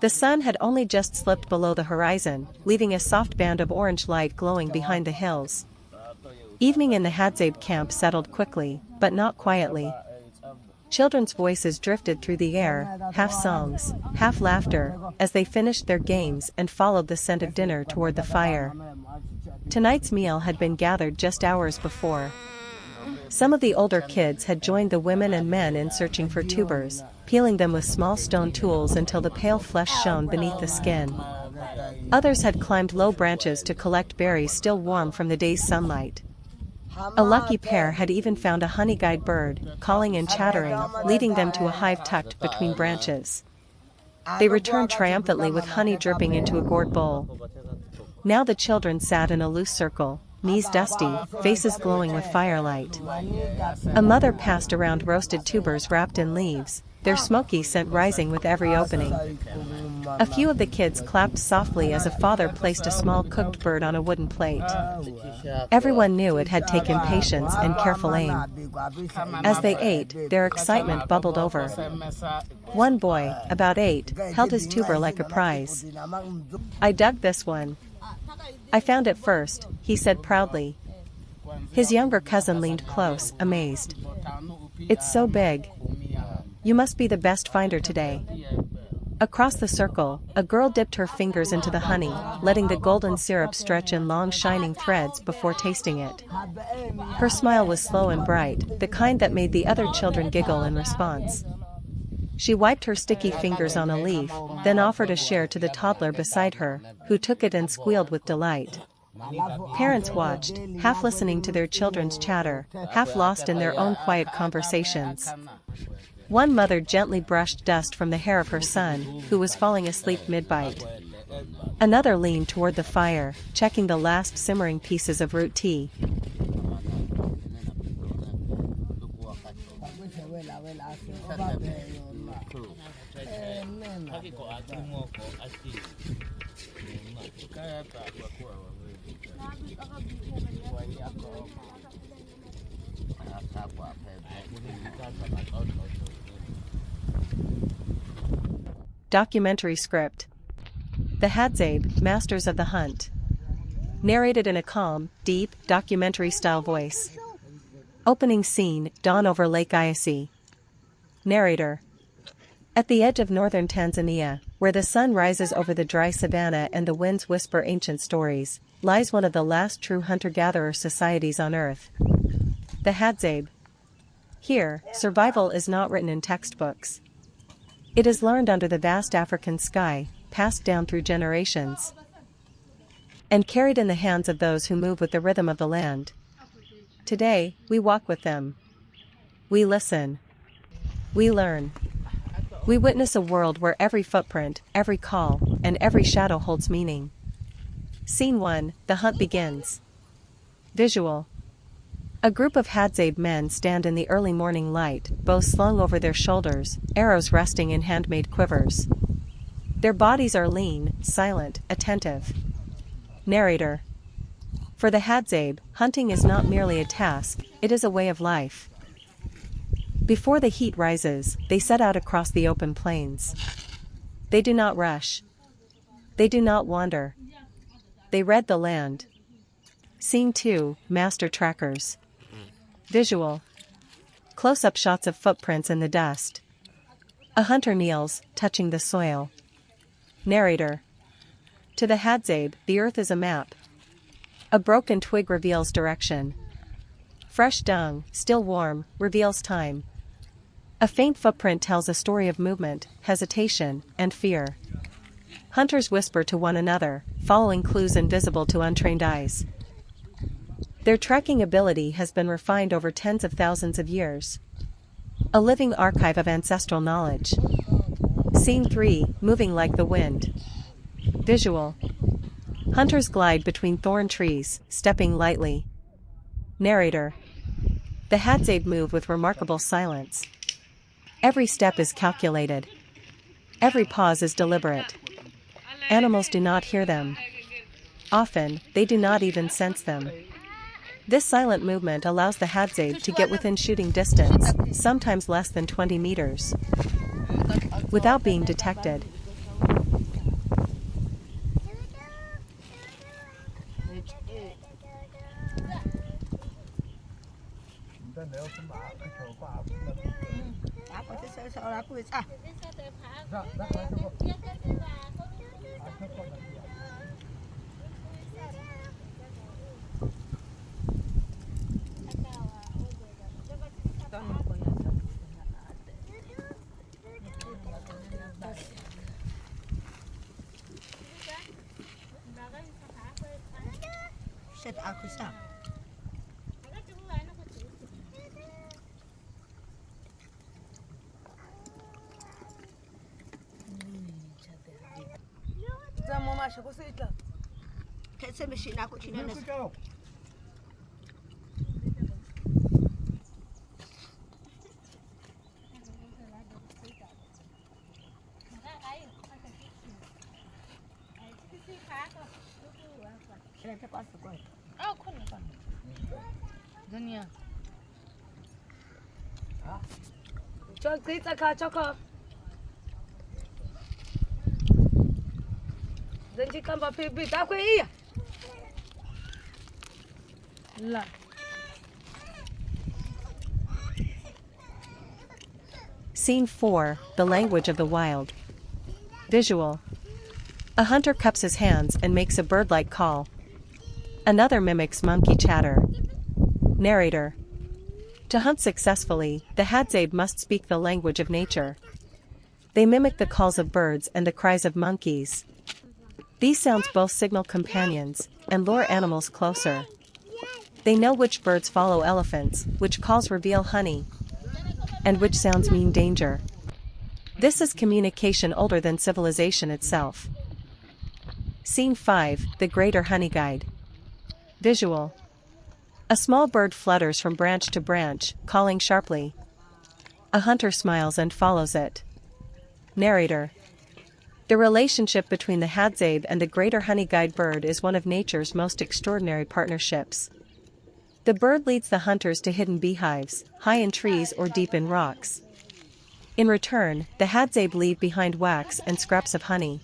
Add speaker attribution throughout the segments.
Speaker 1: The sun had only just slipped below the horizon, leaving a soft band of orange light glowing behind the hills. Evening in the Hadzabe camp settled quickly, but not quietly. Children's voices drifted through the air, half songs, half laughter, as they finished their games and followed the scent of dinner toward the fire. Tonight's meal had been gathered just hours before. Some of the older kids had joined the women and men in searching for tubers, peeling them with small stone tools until the pale flesh shone beneath the skin. Others had climbed low branches to collect berries still warm from the day's sunlight. A lucky pair had even found a Honeyguide bird, calling and chattering, leading them to a hive tucked between branches. They returned triumphantly with honey dripping into a gourd bowl. Now the children sat in a loose circle, knees dusty, faces glowing with firelight. A mother passed around roasted tubers wrapped in leaves, their smoky scent rising with every opening. A few of the kids clapped softly as a father placed a small cooked bird on a wooden plate. Everyone knew it had taken patience and careful aim. As they ate, their excitement bubbled over. One boy, about 8, held his tuber like a prize. "I dug this one. I found it first," he said proudly. His younger cousin leaned close, amazed. "It's so big. You must be the best finder today." Across the circle, a girl dipped her fingers into the honey, letting the golden syrup stretch in long shining threads before tasting it. Her smile was slow and bright, the kind that made the other children giggle in response. She wiped her sticky fingers on a leaf, then offered a share to the toddler beside her, who took it and squealed with delight. Parents watched, half listening to their children's chatter, half lost in their own quiet conversations. One mother gently brushed dust from the hair of her son, who was falling asleep mid-bite. Another leaned toward the fire, checking the last simmering pieces of root tea. Documentary script. The Hadzabe, Masters of the Hunt. Narrated in a calm, deep, documentary-style voice. Opening scene, dawn over Lake Eyasi. Narrator. At the edge of northern Tanzania, where the sun rises over the dry savanna and the winds whisper ancient stories, lies one of the last true hunter-gatherer societies on Earth. The Hadzabe. Here, survival is not written in textbooks. It is learned under the vast African sky, passed down through generations, and carried in the hands of those who move with the rhythm of the land. Today, we walk with them. We listen. We learn. We witness a world where every footprint, every call, and every shadow holds meaning. Scene 1, the hunt begins. Visual. A group of Hadzabe men stand in the early morning light, bows slung over their shoulders, arrows resting in handmade quivers. Their bodies are lean, silent, attentive. Narrator. For the Hadzabe, hunting is not merely a task, it is a way of life. Before the heat rises, they set out across the open plains. They do not rush. They do not wander. They read the land. Scene 2, Master Trackers. Visual. Close-up shots of footprints in the dust. A hunter kneels, touching the soil. Narrator. To the Hadzabe, the earth is a map. A broken twig reveals direction. Fresh dung, still warm, reveals time. A faint footprint tells a story of movement, hesitation, and fear. Hunters whisper to one another, following clues invisible to untrained eyes. Their tracking ability has been refined over tens of thousands of years. A living archive of ancestral knowledge. Scene 3, moving like the wind. Visual. Hunters glide between thorn trees, stepping lightly. Narrator. The Hadzabe move with remarkable silence. Every step is calculated. Every pause is deliberate. Animals do not hear them. Often, they do not even sense them. This silent movement allows the Hadzabe to get within shooting distance, sometimes less than 20 meters, without being detected.
Speaker 2: Set aku sa.
Speaker 3: Zamo masha kusita.
Speaker 2: Kese meshina ako china na.
Speaker 3: Dunia. Chok kita ka choko. Zanji kamba pipi takwe iya. La.
Speaker 1: Scene 4, The Language of the Wild. Visual. A hunter cups his hands and makes a bird-like call. Another mimics monkey chatter. Narrator. To hunt successfully, the Hadzabe must speak the language of nature. They mimic the calls of birds and the cries of monkeys. These sounds both signal companions and lure animals closer. They know which birds follow elephants, which calls reveal honey, and which sounds mean danger. This is communication older than civilization itself. Scene 5, The Greater Honeyguide. Visual. A small bird flutters from branch to branch, calling sharply. A hunter smiles and follows it. Narrator. The relationship between the Hadzabe and the Greater Honeyguide bird is one of nature's most extraordinary partnerships. The bird leads the hunters to hidden beehives, high in trees or deep in rocks. In return, the Hadzabe leave behind wax and scraps of honey.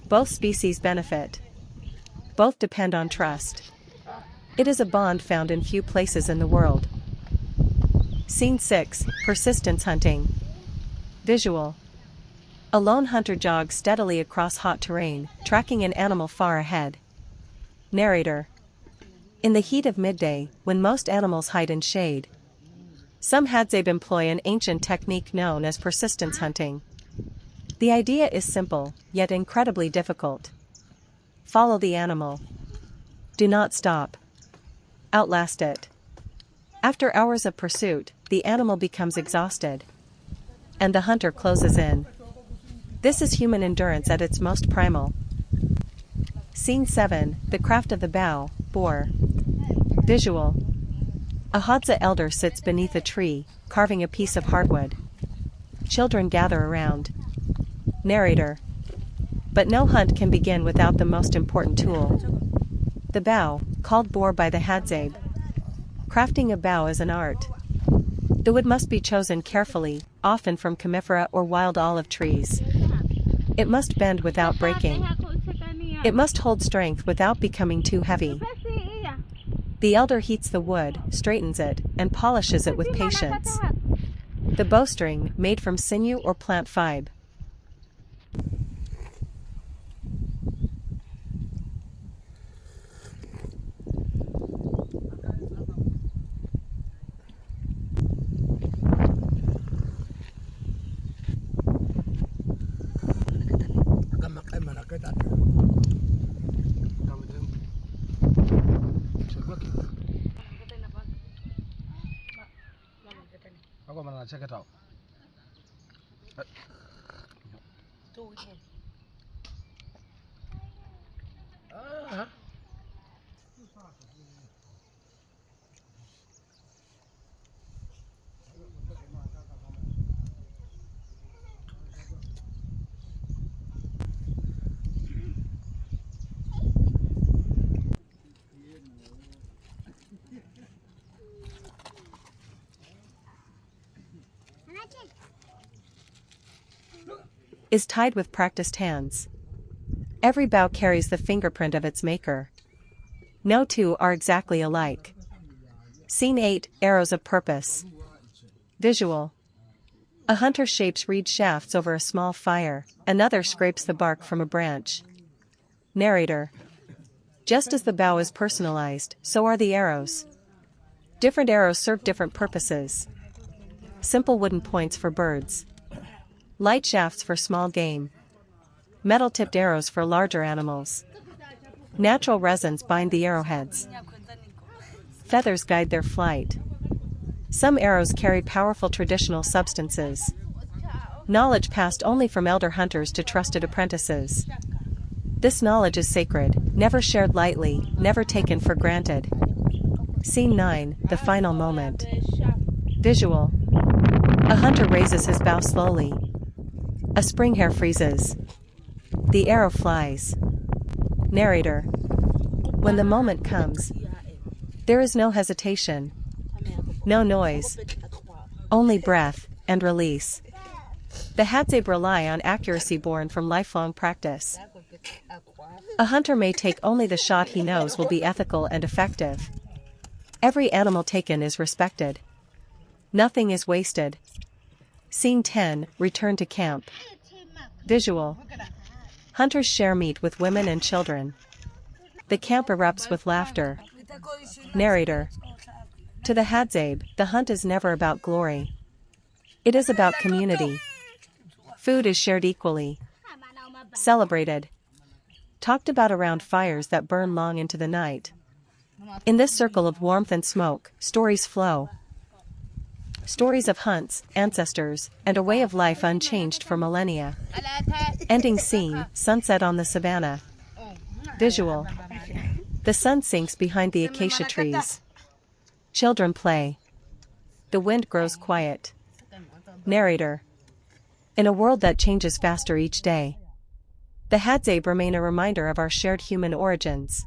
Speaker 1: Both species benefit. Both depend on trust. It is a bond found in few places in the world. Scene 6, Persistence Hunting. Visual. A lone hunter jogs steadily across hot terrain, tracking an animal far ahead. Narrator. In the heat of midday, when most animals hide in shade, some Hadzabe employ an ancient technique known as persistence hunting. The idea is simple, yet incredibly difficult. Follow the animal. Do not stop. Outlast it. After hours of pursuit, the animal becomes exhausted, and the hunter closes in. This is human endurance at its most primal. Scene 7, The Craft of the Bow, Boar. Visual. A Hadza elder sits beneath a tree, carving a piece of hardwood. Children gather around. Narrator. But no hunt can begin without the most important tool. The bow, called boar by the Hadzabe. Crafting a bow is an art. The wood must be chosen carefully, often from conifera or wild olive trees. It must bend without breaking. It must hold strength without becoming too heavy. The elder heats the wood, straightens it, and polishes it with patience. The bowstring, made from sinew or plant fibre.
Speaker 4: Ako mana check it out.
Speaker 1: Is tied with practiced hands. Every bow carries the fingerprint of its maker. No two are exactly alike. Scene 8, Arrows of Purpose. Visual. A hunter shapes reed shafts over a small fire, another scrapes the bark from a branch. Narrator. Just as the bow is personalized, so are the arrows. Different arrows serve different purposes. Simple wooden points for birds. Light shafts for small game. Metal-tipped arrows for larger animals. Natural resins bind the arrowheads. Feathers guide their flight. Some arrows carry powerful traditional substances. Knowledge passed only from elder hunters to trusted apprentices. This knowledge is sacred, never shared lightly, never taken for granted. Scene 9, the final moment. Visual. A hunter raises his bow slowly. A spring hair freezes. The arrow flies. Narrator. When the moment comes, there is no hesitation. No noise. Only breath and release. The Hadzabe rely on accuracy born from lifelong practice. A hunter may take only the shot he knows will be ethical and effective. Every animal taken is respected. Nothing is wasted. Scene 10, return to camp. Visual. Hunters share meat with women and children. The camp erupts with laughter. Narrator. To the Hadzabe, the hunt is never about glory. It is about community. Food is shared equally. Celebrated. Talked about around fires that burn long into the night. In this circle of warmth and smoke, stories flow. Stories of hunts, ancestors, and a way of life unchanged for millennia. Ending scene, sunset on the savannah. Visual. The sun sinks behind the acacia trees. Children play. The wind grows quiet. Narrator. In a world that changes faster each day, the Hadzabe remain a reminder of our shared human origins.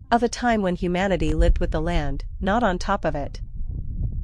Speaker 1: Of a time when humanity lived with the land, not on top of it.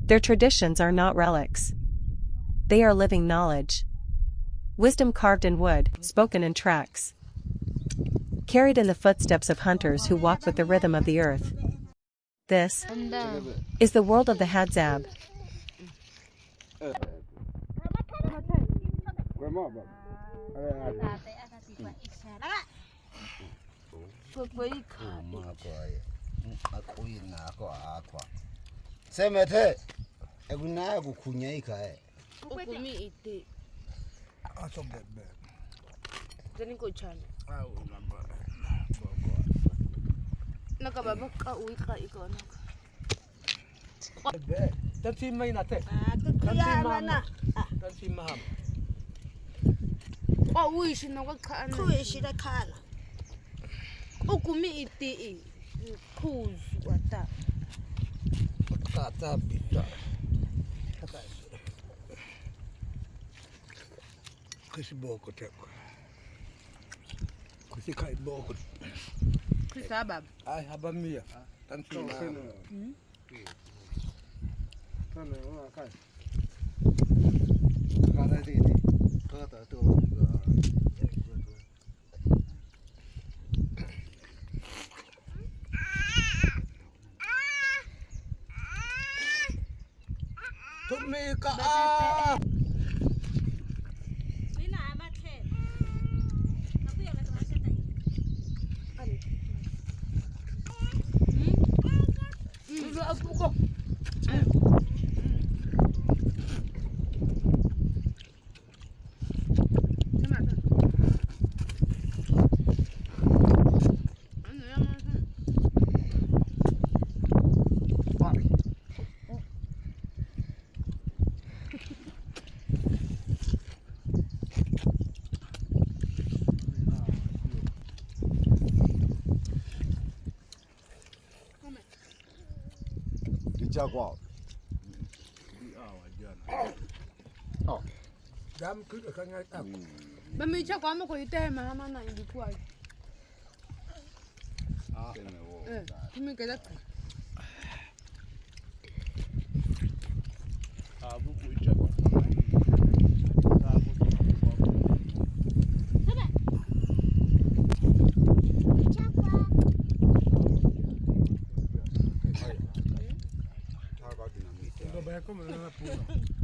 Speaker 1: Their traditions are not relics. They are living knowledge. Wisdom carved in wood, spoken in tracks. Carried in the footsteps of hunters who walk with the rhythm of the earth. This is the world of the Hadzabe.
Speaker 5: Semete, eguna kukunya ikae.
Speaker 3: Ukumi ite. Jani ko chana. Nakababa ka uwi ka ikaw na.
Speaker 4: Tansi may nate. Tansi maham.
Speaker 3: Uwi sinawagkaan.
Speaker 2: Kuwi shidakana.
Speaker 3: Ukumi ite. Kuzu wata.
Speaker 4: Tata bita. Kasi boko teko. Kasi kai boko.
Speaker 3: Sabab.
Speaker 4: Ay habamia. Tansi maham. Sana kai. Kada dite. Kada to. Tumika ah.
Speaker 2: Nina amathe. Nakuya na twaseta hii.
Speaker 3: Ndio apuko.
Speaker 5: Jaguar.
Speaker 4: Oh. Dam cứ ở ngay tao.
Speaker 3: Mami chắc quá mà có ite mà mà này đi qua. Kimi cái đó.
Speaker 4: Buku jaguar. Come non è